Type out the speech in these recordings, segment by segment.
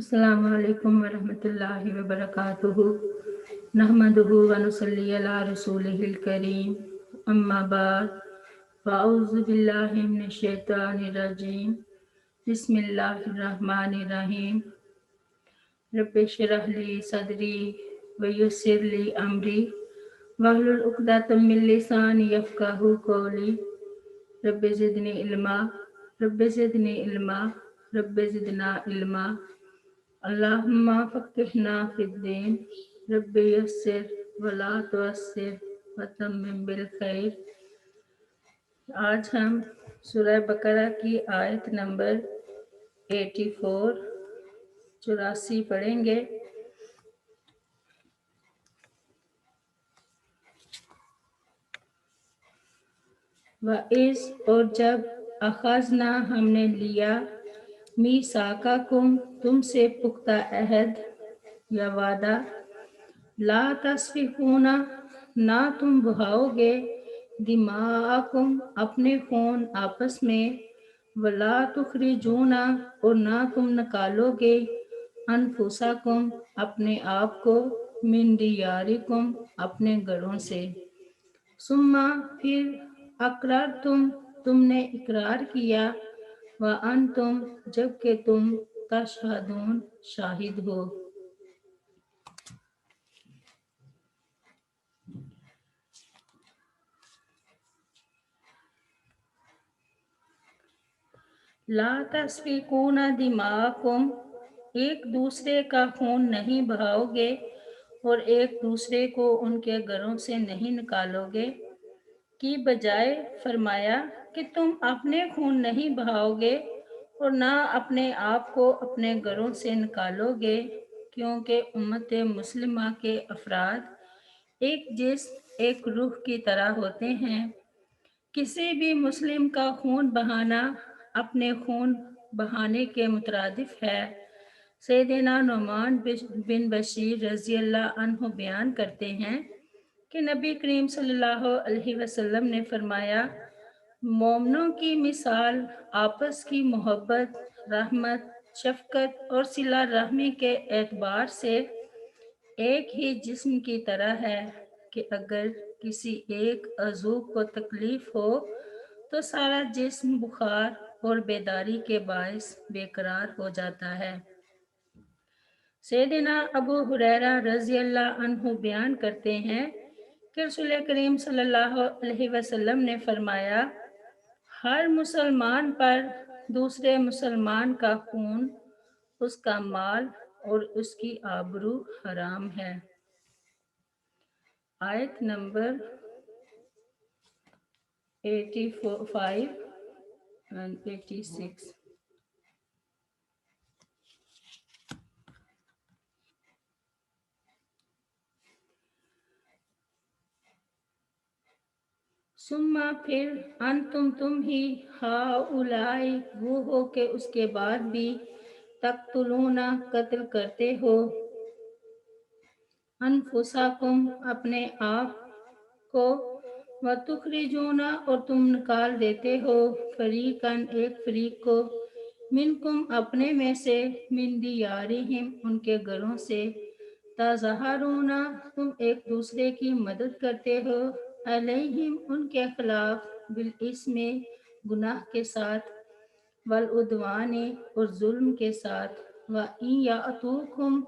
السلام علیکم ورحمۃ اللہ وبرکاتہ نحمدہ ونصلی علی رسولہ الکریم اما بعد فاعوذ باللہ من الشیطان الرجیم بسم اللہ الرحمن الرحیم رب اشرح لی صدری ویسر لی امری واحلل عقدۃ من لسانی یفقہوا قولی رب زدنی علما رب زدنی علما رب زدنا علما اللہم فقہنا فی الدین رب یسر ولا تعسر وتمم بالخیر۔ آج ہم سورہ بقرہ کی آیت نمبر 84 پڑھیں گے۔ وَإِذْ اور جب اخذنا ہم نے لیا میثاقکم تم سے پختہ عہد یا وعدہ، لا تسفکون نہ تم بہاؤ گے، دماءکم اپنے خون آپس میں، ولا تخرجون اور نہ تم نکالو گے، انفسکم اپنے آپ کو، من دیارکم اپنے گھروں سے، ثم پھر اقررتم تم نے اقرار کیا، وانتم جبکہ تم تشہدون شاہد ہو۔ لا تسفکون دماءکم ایک دوسرے کا خون نہیں بہاؤ گے اور ایک دوسرے کو ان کے گھروں سے نہیں نکالو گے، کی بجائے فرمایا کہ تم اپنے خون نہیں بہاؤ گے اور نہ اپنے آپ کو اپنے گھروں سے نکالو گے، کیونکہ امت مسلمہ کے افراد ایک جسم ایک روح کی طرح ہوتے ہیں۔ کسی بھی مسلم کا خون بہانا اپنے خون بہانے کے مترادف ہے۔ سیدنا نعمان بن بشیر رضی اللہ عنہ بیان کرتے ہیں کہ نبی کریم صلی اللہ علیہ وسلم نے فرمایا، مومنوں کی مثال آپس کی محبت، رحمت، شفقت اور صلہ رحمی کے اعتبار سے ایک ہی جسم کی طرح ہے کہ اگر کسی ایک عضو کو تکلیف ہو تو سارا جسم بخار اور بیداری کے باعث بے قرار ہو جاتا ہے۔ سیدنا ابو ہریرہ رضی اللہ عنہ بیان کرتے ہیں کہ رسول کریم صلی اللہ علیہ وسلم نے فرمایا، ہر مسلمان پر دوسرے مسلمان کا خون، اس کا مال اور اس کی آبرو حرام ہے۔ آیت نمبر 85 and 86۔ ثم پھر انتم تم ہی ہؤلائی وہ ہو کہ اس کے بعد بھی تقتلون قتل کرتے ہو، انفسکم اپنے آپ کو، وتخرجون اور تم نکال دیتے ہو، فریقاً ایک فریق کو، منکم اپنے میں سے، من دیارہم ان کے گھروں سے، تظاہرون تم ایک دوسرے کی مدد کرتے ہو، علیہم ان کے خلاف، بالاسم گناہ کے ساتھ، والعدوان اور ظلم کے ساتھ، وَإِن یأتوکم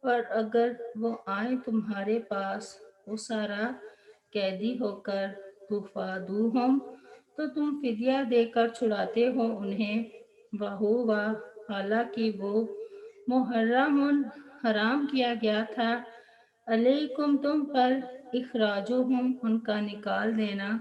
اور اگر وہ آئیں تمہارے پاس، اسارا قیدی ہو کر، تفادوہم تو تم فدیہ دے کر چھڑاتے ہو انہیں، وہو حالانکہ وہ محرم حرام کیا گیا تھا، علیکم تم پر، اخراجہم ان کا نکال دینا۔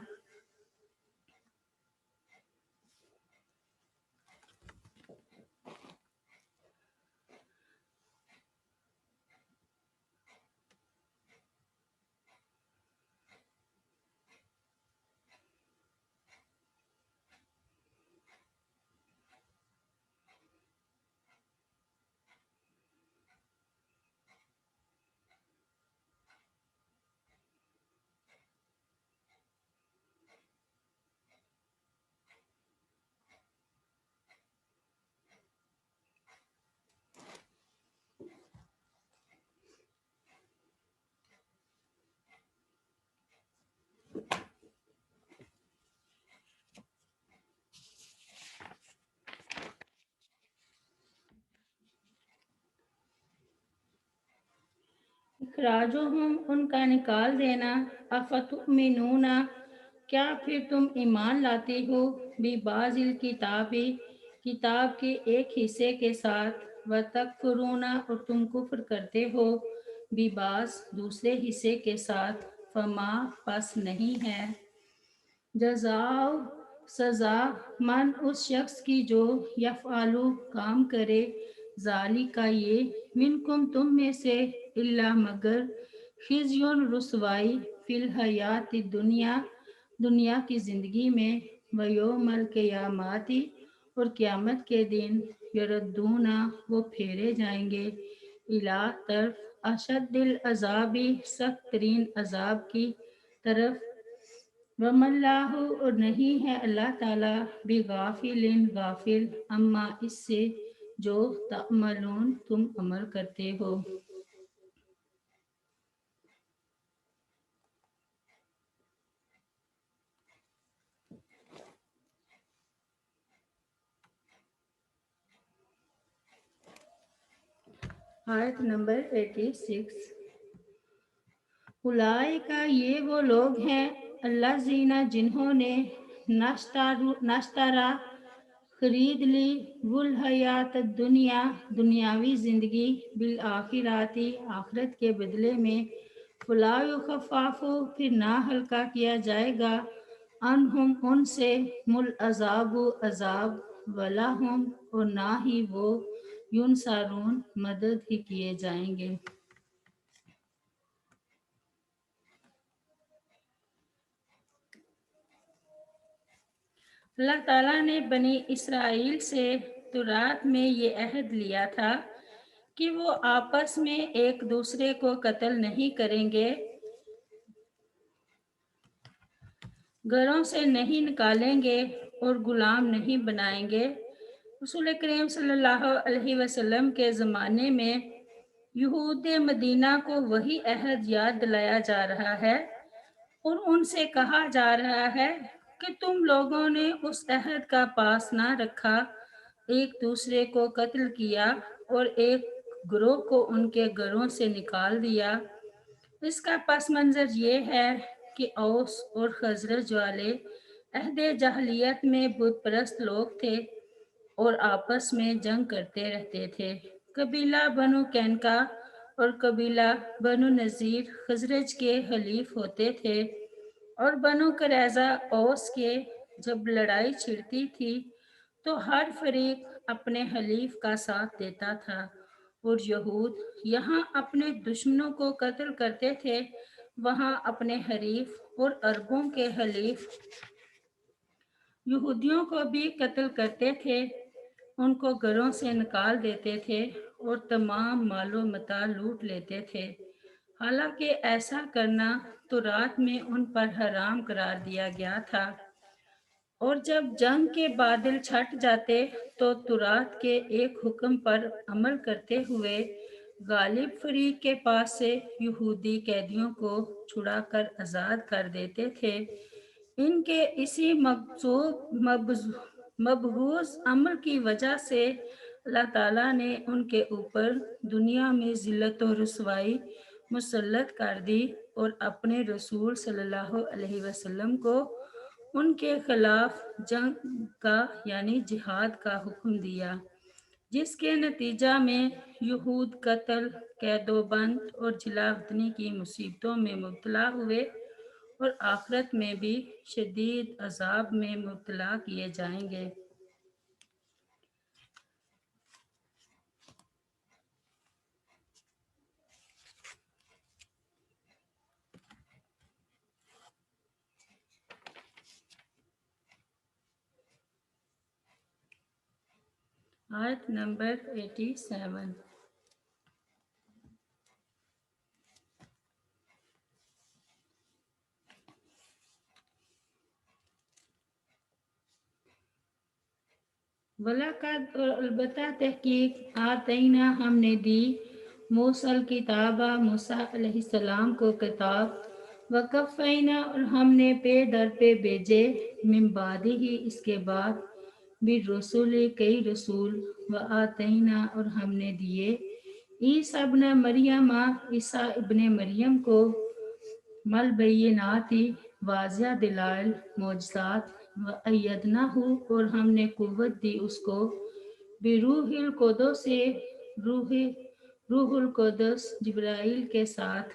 اخراجہم ان کا نکال دینا، افتؤمنون کیا پھر تم ایمان لاتے ہو ببعض الکتاب کتاب کے ایک حصے کے ساتھ، وتکفرون اور تم کفر کرتے ہو ببعض دوسرے حصے کے ساتھ، فما پس نہیں ہے جزاؤ سزا من اس شخص کی جو یفعلو کام کرے ذالک یہ منکم تم میں سے الا مگر خزیون رسوائی فی الحیات دنیا دنیا کی زندگی میں، ویوم القیاماتی اور قیامت کے دن، یردونا وہ پھیرے جائیں گے، الی طرف اشد العذابی سخت ترین عذاب کی طرف، وَمَا اللَّهُ اور نہیں ہے اللہ تعالیٰ بغافل غافل اما اس سے جو تعملون تم عمل کرتے ہو۔ آیت نمبر 86۔ اولئک یہ وہ لوگ ہیں الذین جنہوں نے نشترا خرید لی الحیات الدنیا دنیاوی زندگی بالآخراتی آخرت کے بدلے میں، فلا یخفف پھر نہ ہلکا کیا جائے گا عنہم ان سے العذاب عذاب، ولا ہم اور نہ ہی وہ ینصرون مدد ہی کیے جائیں گے۔ اللہ تعالیٰ نے بنی اسرائیل سے تورات میں یہ عہد لیا تھا کہ وہ آپس میں ایک دوسرے کو قتل نہیں کریں گے، گھروں سے نہیں نکالیں گے اور غلام نہیں بنائیں گے۔ رسول کریم صلی اللہ علیہ وسلم کے زمانے میں یہود مدینہ کو وہی عہد یاد دلایا جا رہا ہے اور ان سے کہا جا رہا ہے کہ تم لوگوں نے اس عہد کا پاس نہ رکھا، ایک دوسرے کو قتل کیا اور ایک گروہ کو ان کے گھروں سے نکال دیا۔ اس کا پس منظر یہ ہے کہ اوس اور خزرج والے عہد جاہلیت میں بت پرست لوگ تھے اور آپس میں جنگ کرتے رہتے تھے۔ قبیلہ بنو قینقاع اور قبیلہ بنو نذیر خزرج کے حلیف ہوتے تھے اور بنو قریظہ اوس کے۔ جب لڑائی چھڑتی تھی تو ہر فریق اپنے حلیف کا ساتھ دیتا تھا، اور یہود یہاں اپنے دشمنوں کو قتل کرتے تھے، وہاں اپنے حریف اور عربوں کے حلیف یہودیوں کو بھی قتل کرتے تھے، ان کو گھروں سے نکال دیتے تھے اور تمام مال و متاع لوٹ لیتے تھے، حالانکہ ایسا کرنا تورات میں ان پر حرام قرار دیا گیا تھا۔ اور جب جنگ کے بادل چھٹ جاتے تو تورات کے ایک حکم پر عمل کرتے ہوئے غالب فریق کے پاس سے یہودی قیدیوں کو چھڑا کر آزاد کر دیتے تھے۔ ان کے اسی مبغوض عمل کی وجہ سے اللہ تعالیٰ نے ان کے اوپر دنیا میں ذلت و رسوائی مسلط کر دی اور اپنے رسول صلی اللہ علیہ وسلم کو ان کے خلاف جنگ کا یعنی جہاد کا حکم دیا، جس کے نتیجہ میں یہود قتل، قید و بند اور جلا وطنی کی مصیبتوں میں مبتلا ہوئے اور آخرت میں بھی شدید عذاب میں مبتلا کیے جائیں گے۔ آیت نمبر 87۔ وَلَقَدْ اور البتہ تحقیق آتینا ہم نے دی موسیٰ کتابہ موسیٰ علیہ السلام کو کتاب، وقفینا اور ہم نے پے در پہ بھیجے من بعد ہی اس کے بعد بالرسل کئی رسول، وآتینا اور ہم نے دیے عیسیٰ ابن مریم عیسیٰ ابن مریم کو مل بیناتی واضح دلائل معجزات و ایدناہ اور ہم نے قوت دی اس کو بروح القدس سے روح القدس جبرائیل کے ساتھ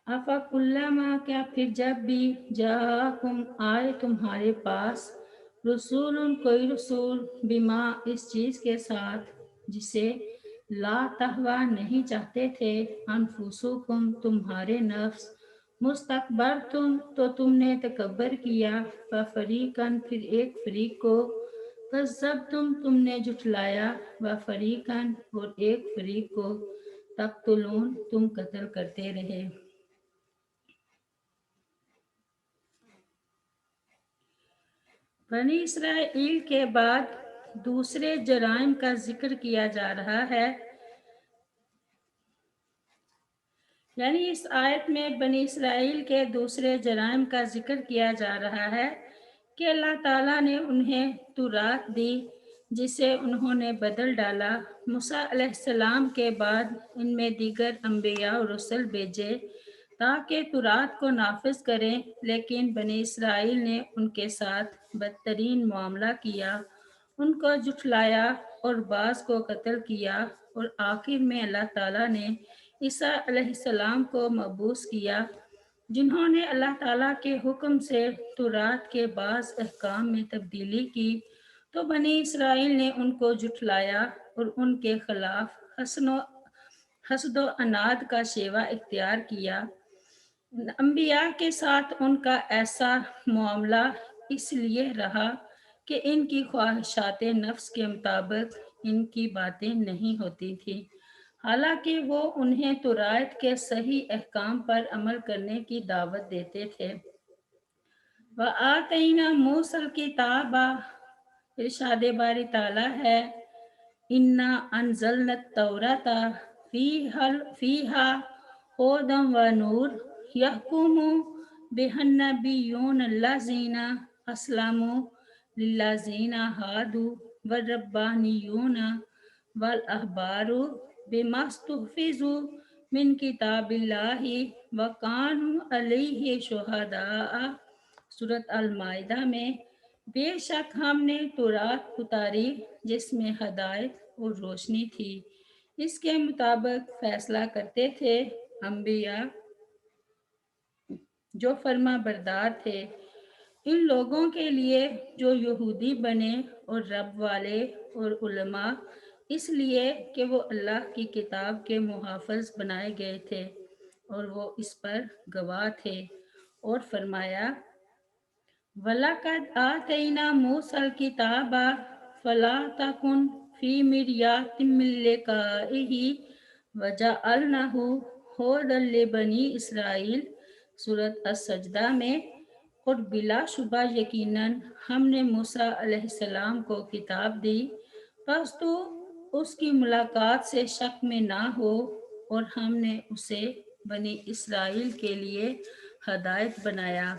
افکلما کیا پھر جب بھی جاءکم آئے تمہارے پاس رسول کوئی رسول بما اس چیز کے ساتھ جسے لا تہوا نہیں چاہتے تھے انفسکم تمہارے نفس مستکبر تو تم نے تکبر کیا فریقاً پھر ایک فریق کو کذبتم نے جھٹلایا فریقاً اور ایک فریق کو تقتلون تم قتل کرتے رہے بنی اسرائیل کے بعد دوسرے جرائم کا ذکر کیا جا رہا ہے یعنی اس آیت میں بنی اسرائیل کے دوسرے جرائم کا ذکر کیا جا رہا ہے کہ اللہ تعالیٰ نے انہیں تورات دی جسے انہوں نے بدل ڈالا موسیٰ علیہ السلام کے بعد ان میں دیگر انبیاء اور رسل بھیجے تاکہ تورات کو نافذ کریں لیکن بنی اسرائیل نے ان کے ساتھ بدترین معاملہ کیا ان کو جھٹلایا اور بعض کو قتل کیا اور آخر میں اللہ تعالیٰ نے عیسیٰ علیہ السلام کو مبعوث کیا جنہوں نے اللہ تعالیٰ کے حکم سے تورات کے بعض احکام میں تبدیلی کی تو بنی اسرائیل نے ان کو جھٹلایا اور ان کے خلاف حسد و عناد کا شیوا اختیار کیا انبیاء کے ساتھ ان کا ایسا معاملہ اس لیے رہا کہ ان کی خواہشات نفس کے مطابق ان کی باتیں نہیں ہوتی تھیں حالانکہ وہ انہیں تورات کے صحیح احکام پر عمل کرنے کی دعوت دیتے تھے وَآتَيْنَا مُوسَى الْكِتَابَ ارشاد باری تعالیٰ ہے اِنَّا أَنزَلْنَا التَّوْرَاةَ فِيهَا هُدًى وَنُورٌ يَحْكُمُ بِهَا النَّبِيُّونَ الَّذِينَ أَسْلَمُوا لِلَّذِينَ هَادُوا وَالرَّبَّانِيُّونَ وَالْأَحْبَارُ بِمَا اسْتُحْفِظُوا مِنْ كِتَابِ اللَّهِ وَكَانُوا عَلَيْهِ شُهَدَاءَ سورۃ المائدہ میں بے شک ہم نے تورات اتاری جس میں ہدایت اور روشنی تھی اس کے مطابق فیصلہ کرتے تھے انبیاء جو فرما بردار تھے ان لوگوں کے لیے جو یہودی بنے اور رب والے اور علماء اس لیے کہ وہ اللہ کی کتاب کے محافظ بنائے گئے تھے اور وہ اس پر گواہ تھے اور فرمایا وَلَقَدْ آتَيْنَا مُوسَى الْكِتَابَ فَلَا تَكُنْ فِي مِرْيَةٍ مِّن لِقَائِهِ وَجَعَلْنَاهُ هُدًى لِبَنِي اسرائیل سورۃ السجدہ میں اور بلا شبہ یقیناً ہم نے موسیٰ علیہ السلام کو کتاب دی پس تو اس کی ملاقات سے شک میں نہ ہو اور ہم نے اسے بنی اسرائیل کے لیے ہدایت بنایا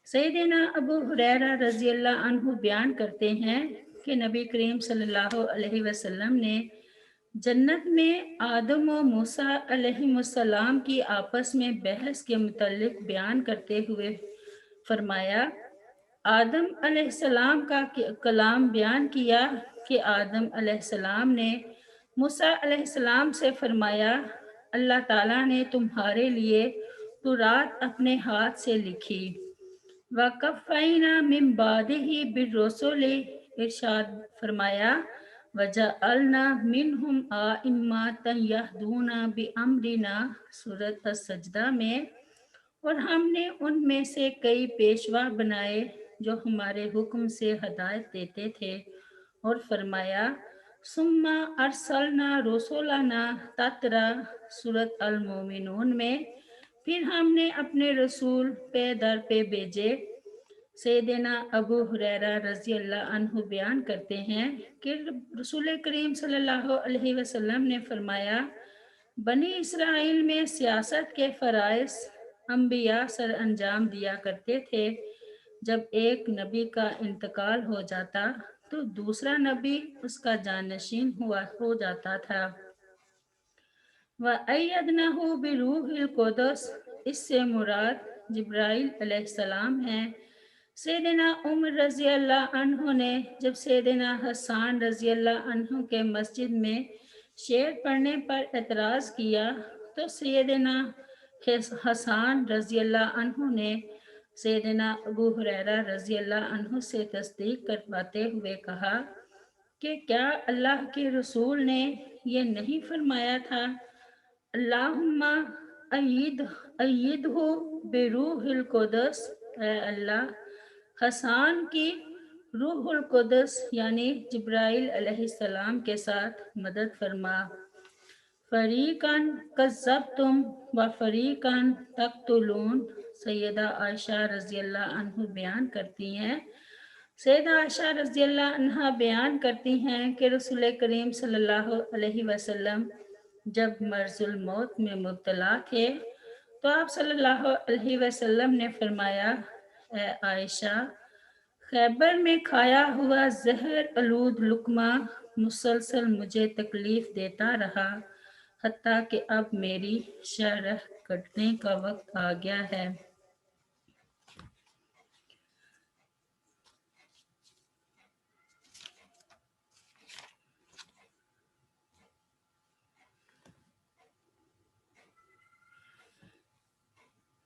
سیدنا ابو ہریرہ رضی اللہ عنہ بیان کرتے ہیں کہ نبی کریم صلی اللہ علیہ وسلم نے جنت میں آدم و موسیٰ علیہ السلام کی آپس میں بحث کے متعلق بیان کرتے ہوئے فرمایا آدم علیہ السلام کا کلام بیان کیا کہ آدم علیہ السلام نے موسیٰ علیہ السلام سے فرمایا اللہ تعالیٰ نے تمہارے لیے تورات اپنے ہاتھ سے لکھی وَقَفَّيْنَا مِن بَعْدِهِ بِالرُّسُلِ ارشاد فرمایا وَجَعَلْنَا مِنْهُمْ أَئِمَّةً يَهْدُونَ بِأَمْرِنَا سورۃ السجدہ میں اور ہم نے ان میں سے کئی پیشوا بنائے جو ہمارے حکم سے ہدایت دیتے تھے اور فرمایا ثُمَّ أَرْسَلْنَا رُسُلَنَا تَتْرَى سورۃ المومنون میں پھر ہم نے اپنے رسول پے در پہ بھیجے۔ سیدنا ابو ہریرہ رضی اللہ عنہ بیان کرتے ہیں کہ رسول کریم صلی اللہ علیہ وسلم نے فرمایا، بنی اسرائیل میں سیاست کے فرائض انبیاء سر انجام دیا کرتے تھے۔ جب ایک نبی کا انتقال ہو جاتا تو دوسرا نبی اس کا جانشین ہو جاتا تھا۔ وَأَيَّدْنَاهُ بِرُوحِ الْقُدُسِ، اس سے مراد جبرائیل علیہ السلام ہیں۔ سیدنا عمر رضی اللہ عنہ نے جب سیدنا حسان رضی اللہ عنہ کے مسجد میں شعر پڑھنے پر اعتراض کیا تو سیدنا حسان رضی اللہ عنہ نے سیدنا ابو ہریرہ رضی اللہ عنہ سے تصدیق کرواتے ہوئے کہا کہ کیا اللہ کے رسول نے یہ نہیں فرمایا تھا، اللہم ایدہ بروح القدس، اے اللہ حسان کی روح القدس یعنی جبرائیل علیہ السلام کے ساتھ مدد فرما۔ فریقاً کذبتم و فریقاً تقتلون، سیدہ عائشہ رضی اللہ عنہ بیان کرتی ہیں، سیدہ عائشہ رضی اللہ عنہ بیان کرتی ہیں کہ رسول کریم صلی اللہ علیہ وسلم جب مرض الموت میں مبتلا تھے تو آپ صلی اللہ علیہ وسلم نے فرمایا، اے عائشہ، خیبر میں کھایا ہوا زہر آلود لقمہ مسلسل مجھے تکلیف دیتا رہا حتیٰ کہ اب میری شرح کٹنے کا وقت آ گیا ہے۔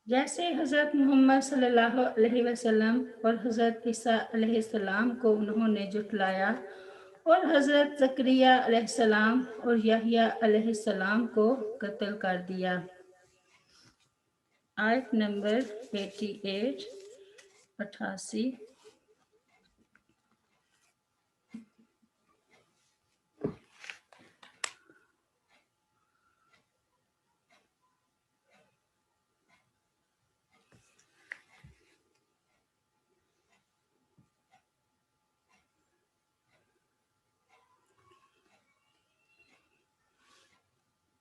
جیسے حضرت محمد صلی اللہ علیہ وسلم اور حضرت عیسیٰ علیہ السلام کو انہوں نے جھٹلایا اور حضرت زکریا علیہ السلام اور یحییٰ علیہ السلام کو قتل کر دیا۔ آیت نمبر 88۔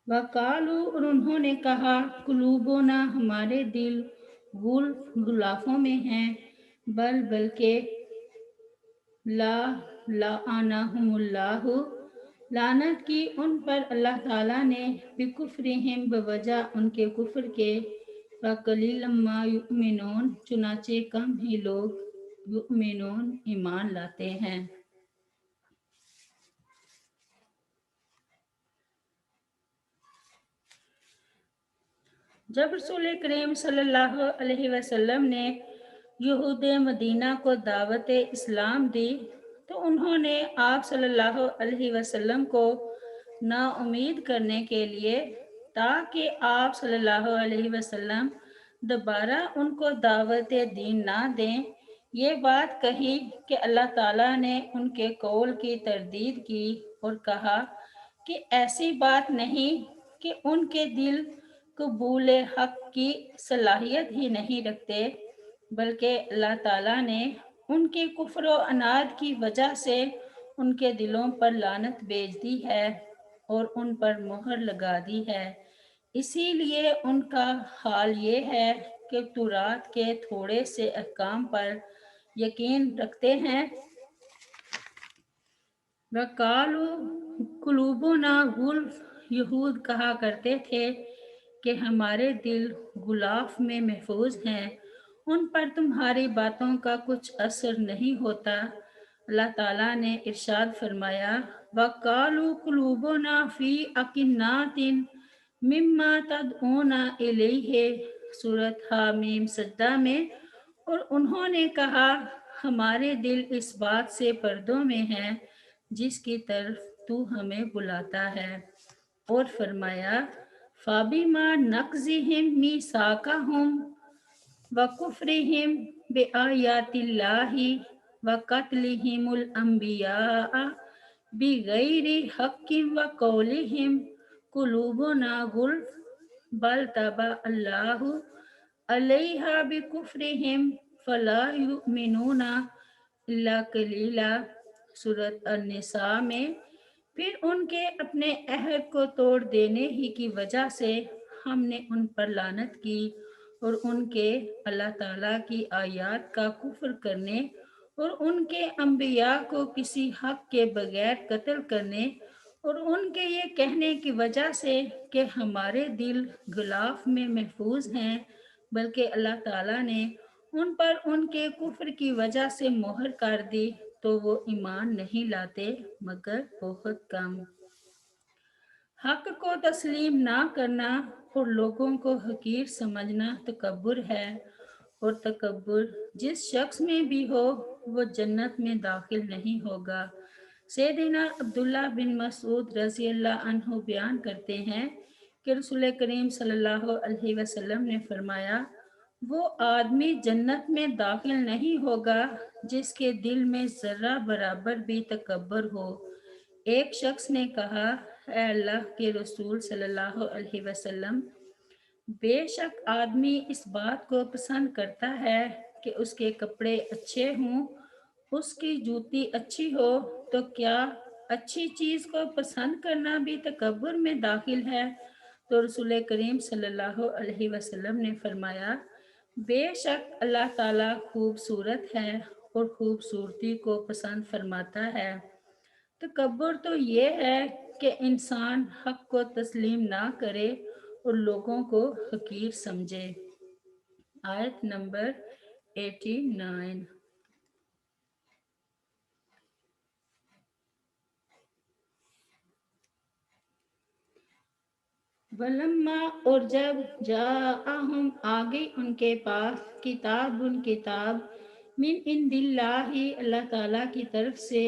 وَقَالُوا، اور انہوں نے کہا، قلوبنا، ہمارے دل غلافوں میں ہیں، بلکہ لعنہم اللہ، لعنت کی ان پر اللہ تعالیٰ نے، بکفرہم، بوجہ ان کے کفر کے، وقلیلا ما یؤمنون، چنانچہ کم ہی لوگ یؤمنون، ایمان لاتے ہیں۔ جب رسول کریم صلی اللہ علیہ وسلم نے یہود مدینہ کو دعوت اسلام دی تو انہوں نے آپ صلی اللہ علیہ وسلم کو نا امید کرنے کے لیے تاکہ آپ صلی اللہ علیہ وسلم دوبارہ ان کو دعوت دین نہ دیں، یہ بات کہی کہ اللہ تعالیٰ نے ان کے قول کی تردید کی اور کہا کہ ایسی بات نہیں کہ ان کے دل قبول حق کی صلاحیت ہی نہیں رکھتے، بلکہ اللہ تعالیٰ نے ان کے کفر و عناد کی وجہ سے ان کے دلوں پر لعنت بھیج دی ہے اور ان پر مہر لگا دی ہے، اسی لیے ان کا حال یہ ہے کہ تورات کے تھوڑے سے احکام پر یقین رکھتے ہیں۔ وَقَالُوا قُلُوبُنَا غُلْفٌ، یہود کہا کرتے تھے کہ ہمارے دل غلاف میں محفوظ ہیں، ان پر تمہاری باتوں کا کچھ اثر نہیں ہوتا۔ اللہ تعالیٰ نے ارشاد فرمایا، وَقَالُوا قُلُوبُنَا فِي أَكِنَّةٍ مِّمَّا تَدْعُونَا إِلَيْهِ، سورۃ حامیم سجدہ میں، اور انہوں نے کہا ہمارے دل اس بات سے پردوں میں ہیں جس کی طرف تو ہمیں بلاتا ہے، اور فرمایا فَبِمَا نَقْضِهِمْ مِيثَاقَهُمْ وَكُفْرِهِمْ بِآيَاتِ اللَّهِ وَقَتْلِهِمُ الْأَنْبِيَاءَ بِغَيْرِ حَقٍّ وَقَوْلِهِمْ قُلُوبُنَا غُلْفٌ، بل تبا اللہ علیہا بکفرہم فلا یؤمنون الا قلیلا، سورۃ النساء میں۔ پھر ان کے اپنے عہد کو توڑ دینے ہی کی وجہ سے ہم نے ان پر لعنت کی، اور ان کے اللہ تعالیٰ کی آیات کا کفر کرنے اور ان کے انبیاء کو کسی حق کے بغیر قتل کرنے اور ان کے یہ کہنے کی وجہ سے کہ ہمارے دل غلاف میں محفوظ ہیں، بلکہ اللہ تعالیٰ نے ان پر ان کے کفر کی وجہ سے مہر کر دی، تو وہ ایمان نہیں لاتے مگر بہت کم۔ حق کو تسلیم نہ کرنا اور لوگوں کو حقیر سمجھنا تکبر ہے، اور تکبر جس شخص میں بھی ہو وہ جنت میں داخل نہیں ہوگا۔ سیدنا عبداللہ بن مسعود رضی اللہ عنہ بیان کرتے ہیں کہ رسول کریم صلی اللہ علیہ وسلم نے فرمایا، وہ آدمی جنت میں داخل نہیں ہوگا جس کے دل میں ذرہ برابر بھی تکبر ہو۔ ایک شخص نے کہا، اے اللہ کے رسول صلی اللہ علیہ وسلم، بے شک آدمی اس بات کو پسند کرتا ہے کہ اس کے کپڑے اچھے ہوں، اس کی جوتی اچھی ہو، تو کیا اچھی چیز کو پسند کرنا بھی تکبر میں داخل ہے؟ تو رسول کریم صلی اللہ علیہ وسلم نے فرمایا، بے شک اللہ تعالیٰ خوبصورت ہے اور خوبصورتی کو پسند فرماتا ہے۔ تکبر تو یہ ہے کہ انسان حق کو تسلیم نہ کرے اور لوگوں کو حقیر سمجھے۔ آیت نمبر 89۔ ولما، اور جب جاءہم، آ گئی ان کے پاس، کتاب کتاب، من عند اللہ، اللہ تعالیٰ کی طرف سے،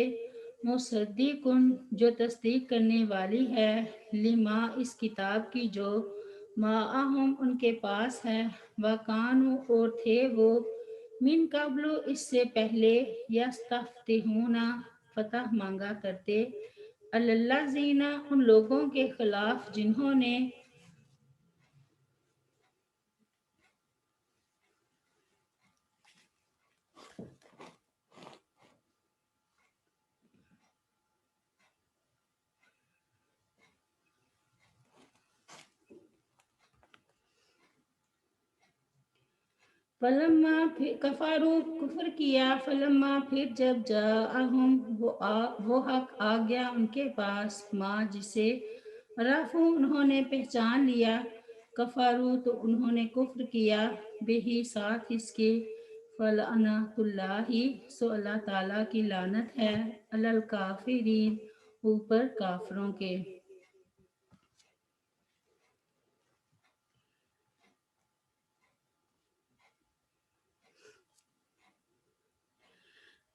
مصدق، جو تصدیق کرنے والی ہے، لما، اس کتاب کی جو، معہم، ان کے پاس ہے، وکانوا، اور تھے وہ، من قبل، اس سے پہلے، یستفتحون، فتح مانگا کرتے، علی الذین، ان لوگوں کے خلاف جنہوں نے، فلما، پھر کفارو، کفر کیا، فلما، پھر جب جاءہم، وہ حق آ گیا ان کے پاس، ماں جسے، رفو، انہوں نے پہچان لیا، کفارو، تو انہوں نے کفر کیا، بہی، ساتھ اس کے، فلعنۃ اللہ، سو اللہ تعالیٰ کی لعنت ہے، علی الکافرین، اوپر کافروں کے۔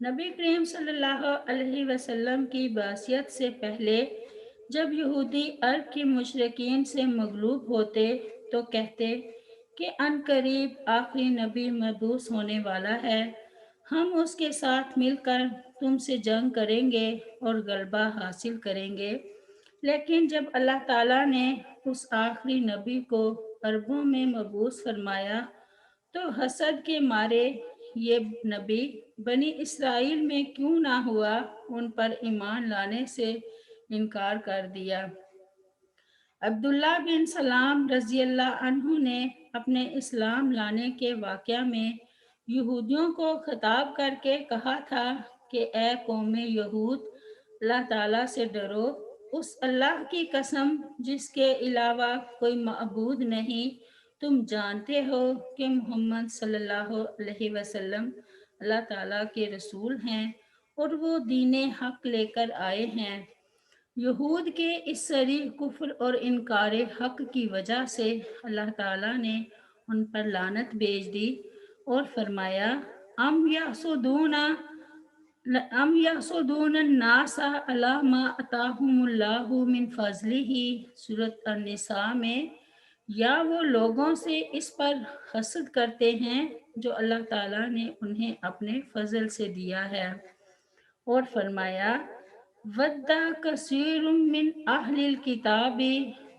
نبی کریم صلی اللہ علیہ وسلم کی بعثت سے پہلے جب یہودی عرب کے مشرکین سے مغلوب ہوتے تو کہتے کہ ان قریب آخری نبی مبعوث ہونے والا ہے، ہم اس کے ساتھ مل کر تم سے جنگ کریں گے اور غلبہ حاصل کریں گے۔ لیکن جب اللہ تعالیٰ نے اس آخری نبی کو عربوں میں مبعوث فرمایا تو حسد کے مارے یہ نبی بنی اسرائیل میں کیوں نہ ہوا، ان پر ایمان لانے سے انکار کر دیا۔ عبداللہ بن سلام رضی اللہ عنہ نے اپنے اسلام لانے کے واقعہ میں یہودیوں کو خطاب کر کے کہا تھا کہ اے قوم یہود، اللہ تعالیٰ سے ڈرو، اس اللہ کی قسم جس کے علاوہ کوئی معبود نہیں، تم جانتے ہو کہ محمد صلی اللہ علیہ وسلم اللہ تعالیٰ کے رسول ہیں اور وہ دین حق لے کر آئے ہیں۔ یہود کے اس صریح کفر اور انکار حق کی وجہ سے اللہ تعالیٰ نے ان پر لعنت بھیج دی اور فرمایا، ام یحسدون الناس علی ما آتاہم اللہ من فضلہ، سورۃ النساء میں، یا وہ لوگوں سے اس پر حسد کرتے ہیں جو اللہ تعالیٰ نے انہیں اپنے فضل سے دیا ہے، اور فرمایا، وَدَّ كَثِيرٌ مِّنْ أَهْلِ الْكِتَابِ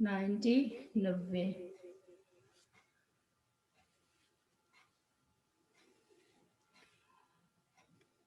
90।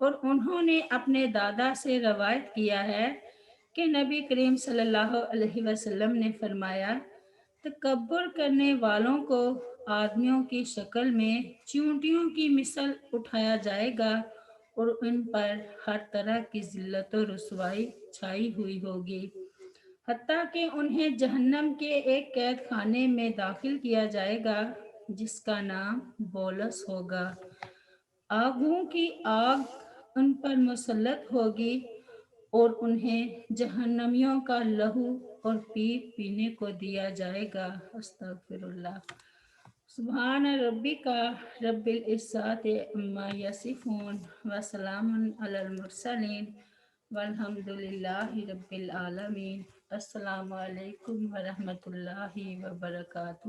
اور انہوں نے اپنے دادا سے روایت کیا ہے کہ نبی کریم صلی اللہ علیہ وسلم نے فرمایا، تکبر کرنے والوں کو آدمیوں کی شکل میں چیونٹیوں کی مثل اٹھایا جائے گا اور ان پر ہر طرح کی ذلت و رسوائی چھائی ہوئی ہوگی، حتیٰ کہ انہیں جہنم کے ایک قید خانے میں داخل کیا جائے گا جس کا نام بولس ہوگا۔ آگوں کی آگ ان پر مسلط ہوگی اور انہیں جہنمیوں کا لہو اور پیپ پینے کو دیا جائے گا۔ استغفر اللہ۔ سبحان ربک رب العزت عما یصفون وسلام علی المرسلین والحمد للہ رب العالمین۔ السلام علیکم ورحمۃ اللہ وبرکاتہ۔